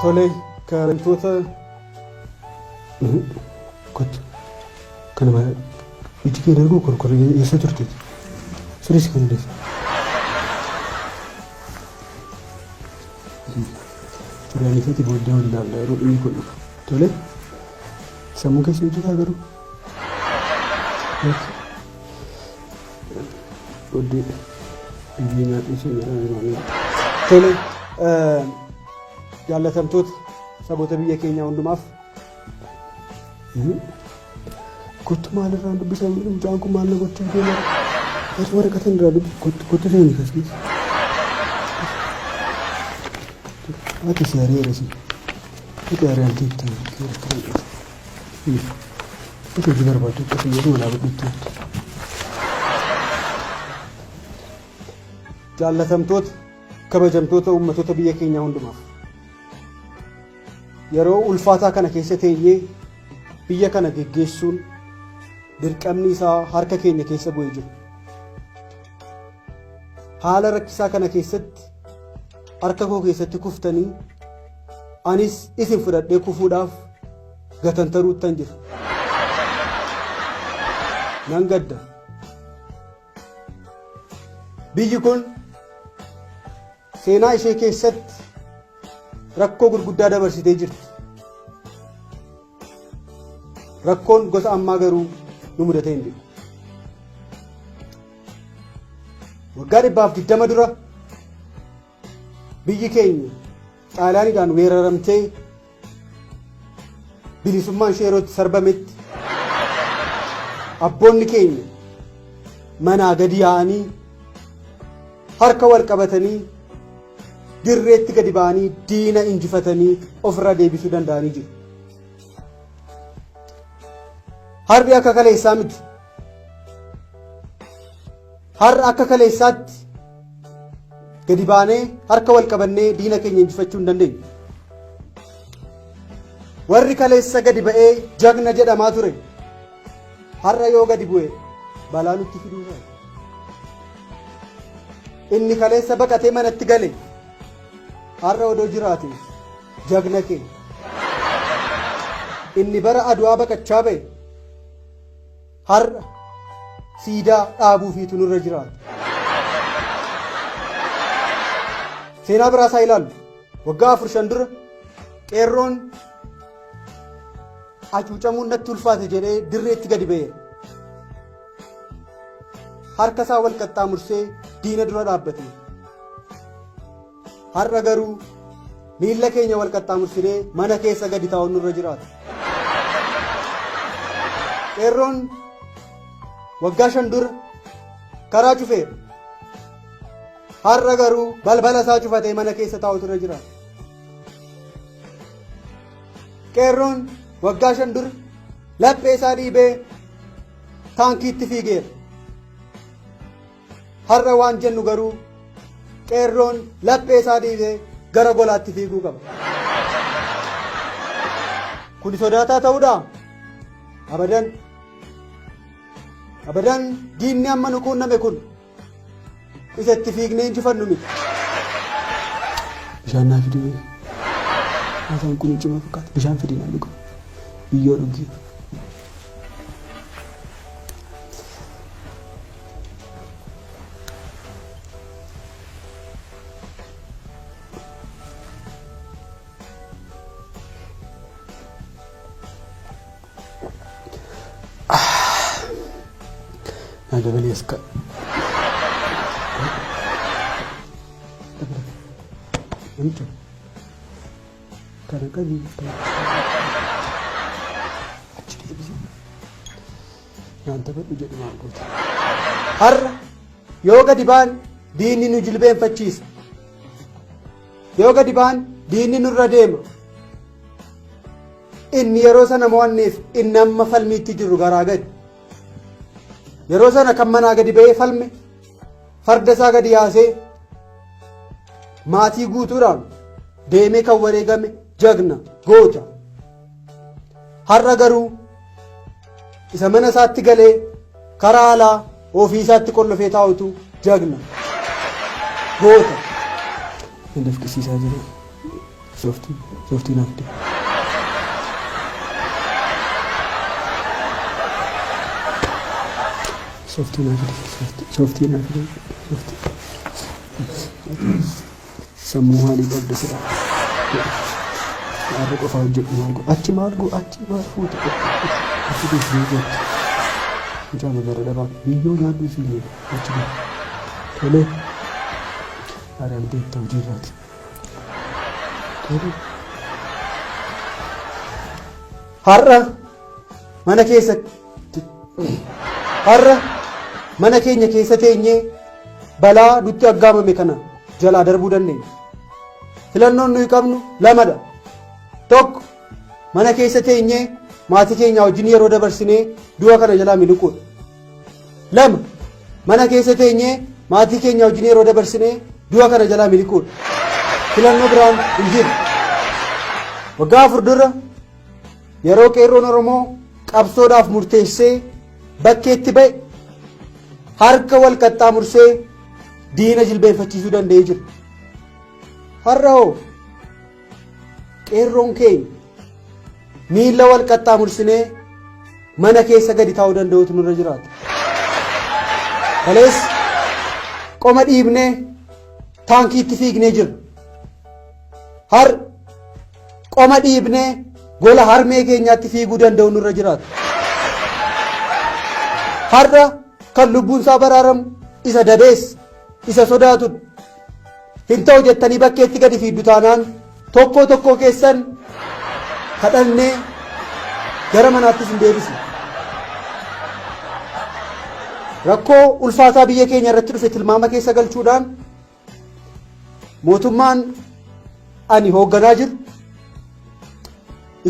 Tole karantoota kot kanama iji kee darguu korkoree eessa turte? Sirriis kan hundeessa. Turaaniifati booddee wal ilaalla yeroo dhimmi kun dhufu. Tole sammuu keessa hojjetaa garuu. Booddee biyyi nyaatni ishee jedhama. Tole jaalatamtoota saboota biyya keenyaa hundumaaf kottu maalirraa dubbisaa mucaan kun maal na gochaa deema? Waraqatan irraa kottu seeni kaskeessa. Ati si ari'eerasi. Ati ari'amtee itti ati hojii barbaaddu akkasuma jedhu walaa badhuutti. Jaalatamtoota kabajamtoota uummattoota biyya keenyaa hundumaaf yeroo ulfaataa kana keessa teenyee biyya kana geggeessuun dirqamni isaa harka keenya keessa bu'ee jira. Haala rakkisaa kana keessatti harka koo keessatti kuftanii anis isin fudhadhee kufuudhaaf gatantaruuttan jira. Nan gadda. Biyyi kun seenaa ishee keessatti rakkoo gurguddaa dabarsitee jirti. Rakkoon gosa ammaa garuu nu mudatee hin jiru. Waggaa 120 dura biyyi keenya xaaliyaaniidhaan weeraramtee bilisummaan ishee yeroo itti sarbametti abboonni keenya manaa gadi yaa'anii harka wal qabatanii dirreetti gadi ba'anii diina injifatanii ofirra deebisuu danda'anii jiru. Harri akka kaleessaa miti. Harri akka kaleessaatti gadi baanee harka wal qabannee diina keenya injifachuu hin dandeenyu. Warri kaleessa gadi ba'ee jagna jedhamaa ture har'a yoo gadi bu'e balaa nutti fiduu ta'a. Inni kaleessa baqatee manatti gale har'a odoo jiraate jagna keenya. Inni bara aduwaa baqachaa ba'e har'a siidaa dhaabuufiitu nurra jiraata. Seenaa biraasaa ilaallu waggaa 4-5 dura qeerroon hacuucamuun natti ulfaate jedhee dirreetti gadi ba'eera. Harka isaa wal qaxxaamursee diina dura dhaabbate. Har'a garuu miilla keenya wal qaxxaamursinee mana keessa gadi taa'uun nurra jiraata. Qeerroon waggaa 5 dura karaa cufeera. Har'a garuu balbala isaa cufatee mana keessa taa'utu irra jiraata. Qeerroon waggaa 5 dura laphee isaa dhiibee taankiitti fiigeera. Har'a waan jennu garuu qeerroon laphee isaa dhiibee gara golaatti fiiguu qaba. Kun sodaataa ta'uudhaa? Abadan. Abadan diinni amma nu quunname kun isatti fiignee injifannu miti. Bishaan naa fidee haasaan kun cima fakkaata. Bishaan fidee naa dhugu. Biyyoo dhugee. Ada beli eska. Untuk kadang-kadang nyanta betul jadi mangkut. Har'a yoo gadi baan diinni nu jilbeenfachiisa. Yoo gadi baan diinni nurra deema. Inni yeroo sana mo'anneef inni amma falmiitti jiru garaa gadi. Yeroo sana kan manaa gadi ba'ee falme farda isaa gadi yaasee maatii guutuudhaan deemee kan wareegame jagna goota. Har'a garuu isa mana isaatti galee karaa alaa ofii isaatti qollofee taa'utu jagna goota. Hin dafqisiisaa jiru. sooftii naaf fide. Sooftii naaf fide. Sammuu haalii qabda sira. Har'a qofa hojjedhu maal godhu achi maal fuute achi deesnee gooti. Mucaa magara dhabaa biyyoo nyaaddu siin achi galu. Tolee. Ari'amtee itti hojii irraati. Tolee. Har'a mana keenya keessa teenyee balaa nutti aggaamame kana jalaa darbuu dandeenya. Filannoon nuyi qabnu lamadha. Tokko mana keessa teenyee maatii keenya wajjin yeroo dabarsinee du'a kana jalaa miliquudha. Lama mana keessa teenyee maatii keenya wajjin yeroo dabarsinee du'a kana jalaa miliquudha. Filannoo biraan hin jiru. Waggaa 4 dura yeroo qeerroon Oromoo qabsoodhaaf murteessee bakkeetti ba'e harka wal qaxxaamursee diina jilbeenfachiisuu danda'ee jira. Har'a hoo qeerroon keenya miila wal qaxxaamursinee mana keessa gadi taa'uu danda'utu nurra jiraata. Kalees qoma dhiibnee taankiitti fiignee jira. Har'a qoma dhiibnee gola harmee keenyaatti fiiguu danda'u nurra jiraata. Har'a kan lubbuun isaa baraaramu isa dabees isa sodaatu hin ta'u jettanii bakkeetti gadi fiiddu taanaan tokko keessan kadhannee gara manaattis hin deebisne. Rakkoo ulfaataa biyya keenya irratti dhufe tilmaama keessa galchuudhaan mootummaan ani hoogganaa jiru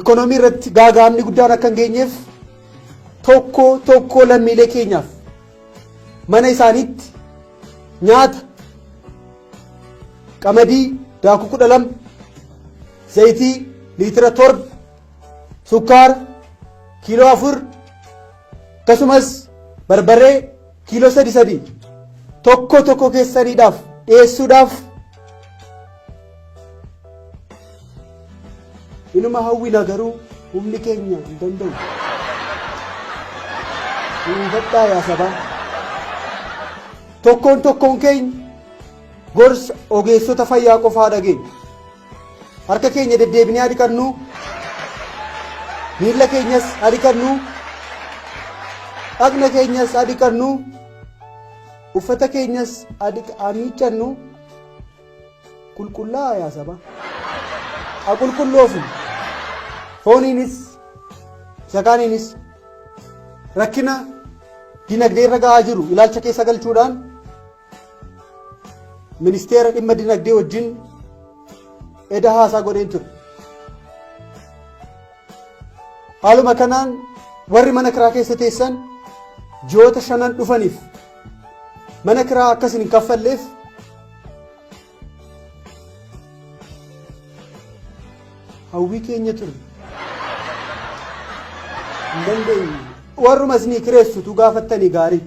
ikonoomii irratti gaagaamni guddaan akka hin geenyeef tokko lammiilee keenyaaf mana isaaniitti nyaata qamadii daakuu 12 zayitii liitira 7 sukkaara kiiloo 4 akkasumas barbaree kiiloo 3 tokko keessaniidhaaf dhiyeessuudhaaf inuma hawwina garuu humni keenya hin danda'u. Hubadhaa yaa sabaa. Tokkoon keenya gorsa ogeessota fayyaa qofaa dhageenya. Harka keenya deddeebinee adiqannu, miila keenyas adiqannu, dhagna keenyas adiqannu, uffata keenyas miiccannu qulqullaa'aa yaa sabaa. Qulqulloofnu fooniinis sakaaniinis rakkina dinagdee irra gahaa jiru ilaalcha keessa galchuudhaan ministeera dhimma dinagdee wajjin eda haasaa godheen ture. Haaluma kanaan warri mana kiraa keessa teessan ji'oota 5 dhufaniif mana kiraa akkasin hin kaffalleef hawwii keenya ture. Hin dandeenye. Warruma isinii kireessutu gaafattanii gaarii.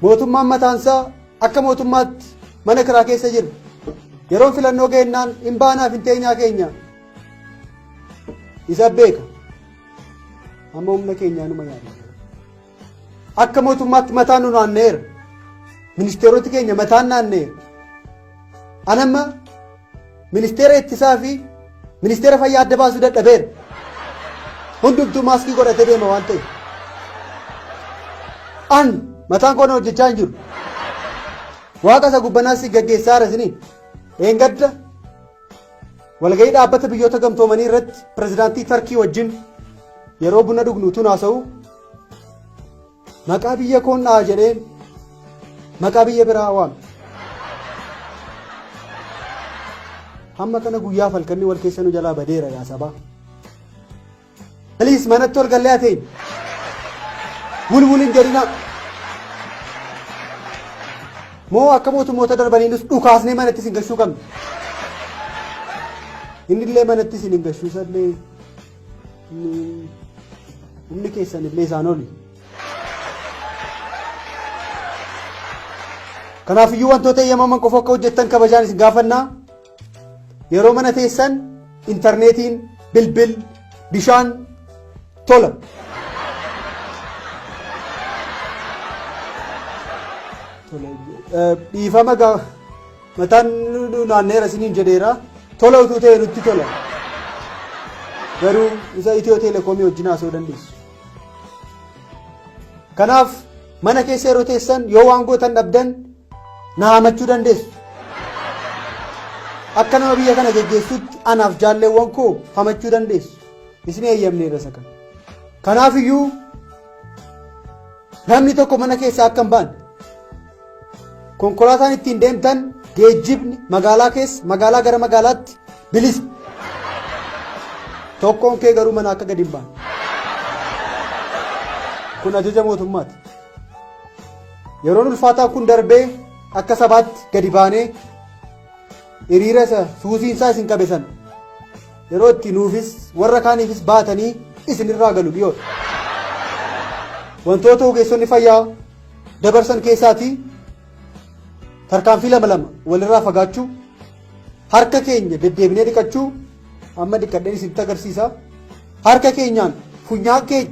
Mootummaan mataansaa akka mootummaatti mana kiraa keessa jira. Yeroon filannoo geennaan hin baanaaf hin teenyaa keenya isa beeka. Amma humna keenyaa numa yaada. Akka mootummaatti mataan nu naanneera. Ministeeroti keenya mataan naanneera. Anamma ministeera ittisaa fi ministeera fayyaa adda baasuu dadhabeera. Hundumtuu maaskii godhatee deema waan ta'eef. An mataan koon hojjechaa hin jiru. Waaqa isa gubbanaas gaggeessaa rasiniin eengadda walgahii dhaabbata biyyoota gamtoomanii irratti pirezidaantii Tarkii wajjin yeroo buna dhugnuutu haasa'u maqaa biyya koon dhaa jedhee maqaa biyya biraa waame. Hamma kana guyyaa falkanni wal keessa nu jalaa badeera yaa sabaa. Please manatti ol gallee hateen bulbulin jedhina moo akka mootummoota darbaniinus dhukaasnee manatti sin gashuu qabna. Innillee manatti sin hin gashuu sallee humni keessan illee isaan oli. Kanaafiyyuu wantoota eeyyamaman qofa akka hojjettan kabajaan isin gaafannaa. yeroo mana teessan intarneetiin bilbil bishaan tola. Dhiifama mataan naanneera isiniin jedheera tola utuu ta'e nutti tola. Garuu isa Itiyoo Telekoomii wajjin haasa'uu dandeessu. Kanaaf mana keessa yeroo teessan yoo waan gootan dhabdan na hamachuu dandeessu. Akka nama biyya kana geggeessutti anaaf jaalleewwan koo hamachuu dandeessu. Isin eeyyamneera isa kana. Kanaaf iyyuu namni tokko mana keessaa akka hin baane konkolaataan ittiin deemtan geejjibni magaalaa keessa magaalaa gara magaalaatti bilisa. Tokkoon kee garuu mana akka gadi hin baane. Kun ajaja mootummaati. Yeroon ulfaataa kun darbee akka sabaatti gadi baanee hiriira isa suusiinsaa isin qabesan yeroo itti nuufis warra kaaniifis baatanii isinirraa galu dhiyoodha. Wantoota ogeessonni fayyaa dabarsan keessaatii tarkaanfii lama walirraa fagaachuu, harka keenya deddeebinee dhiqachuu, amma dhiqadheen isinitti agarsiisa. Harka keenyaan funyaan keenya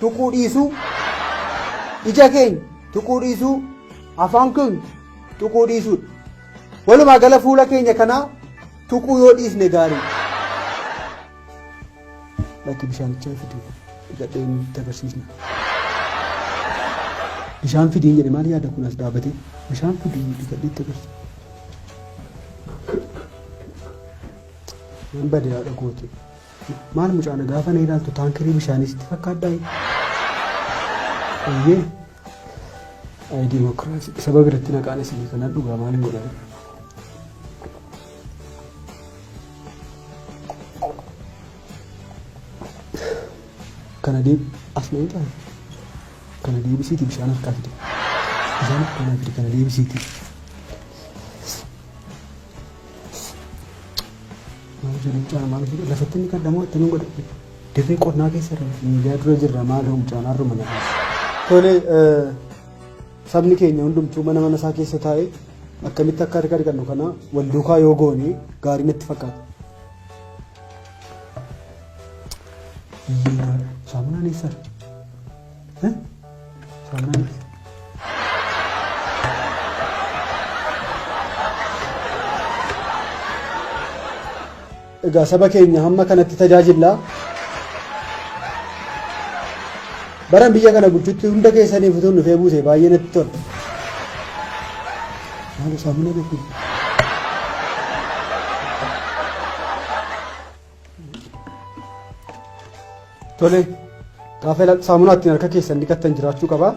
tuquu dhiisuu, ija keenya tuquu dhiisuu, afaan keenya tuquu dhiisuudha. Walumaa gala fuula keenya kanaa tuquu yoo dhiisne gaarii. Bakki bishaanichaa fiduu dhiqadheen itti agarsiisna. Bishaan fidiin jedhe maal yaada kun as dhaabatee bishaan fidiin dhiqadhee itti agarsiisa. Nan bade haadha goote. Maal mucaana gaafa na ilaaltu taankirii bishaanis itti fakkaadhaa. Eeyyee. Diimokiraasii saba biratti naqaan isinii kanaan dhugaa maal hin godhan. Kana as na ilaalu. Kana deebisiiti bishaan harkaa fide. Bishaan kana fide kana deebisiiti. Maal jedhu mucaan maal fide lafatti inni kadhamoo itti nun godhe. Dirree qonnaa keessa irra miidiyaa dura jirra maal mucaan harruma na kaasa. Tole sabni keenya hundumtuu mana isaa keessa taa'ee akkamitti akka harka dhiqannu kana wal duukaa yoo goone gaarii natti fakkaata. Saamunaan eessa? Saamunaan eessa? Egaa saba keenya hamma kanatti tajaajillaa. Baran biyya kana bulchutti hunda keessaniif utuu dhufee buuse baay'ee natti tola. Maal saamunaa beekuu? Tole gaafa saamunaa ittiin harka keessan dhiqattan jiraachuu qaba.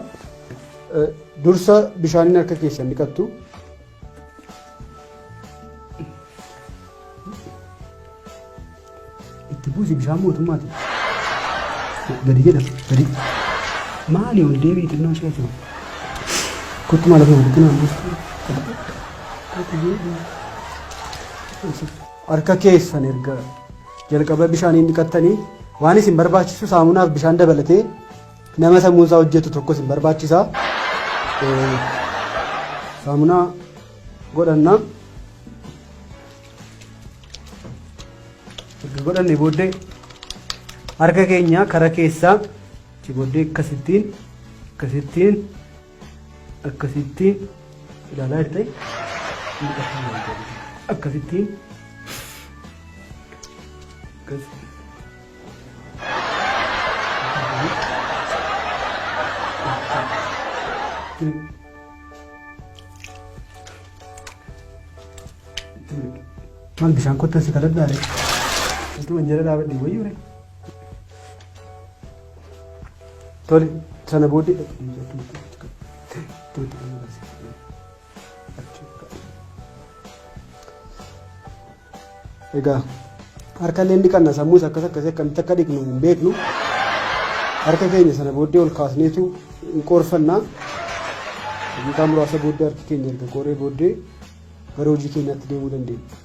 Dursa bishaaniin harka keessan dhiqattu. Itti buusi bishaan mootummaati. Gadi jedha gadi. Maali ol deebii xinnoo ishee jiru. Kottu maal akka guddina harka keessan erga jalqaba bishaaniin dhiqattanii waan isin barbaachisu saamunaaf bishaan dabalatee nama sammuunsaa hojjetu tokko isin barbaachisa. Saamunaa godhanna. Godhanne booddee harka keenya kara keessaa ci booddee akkasittiin ilaalaa jirte akkasittiin maal bishaan kottan si kadhadhaare wanti wanjala dhaabadhe wayyuu re tole sana booddee egaa harkallee dhiqanna sammuus akkas akkasii akkamitti akka dhiqnu hin beeknu harka keenya sana booddee ol kaasneetu hin qoorfannaa daqiiqaa muraasa booddee harki keenya erga qoree booddee gara hojii keenyaatti deemuu dandeenya.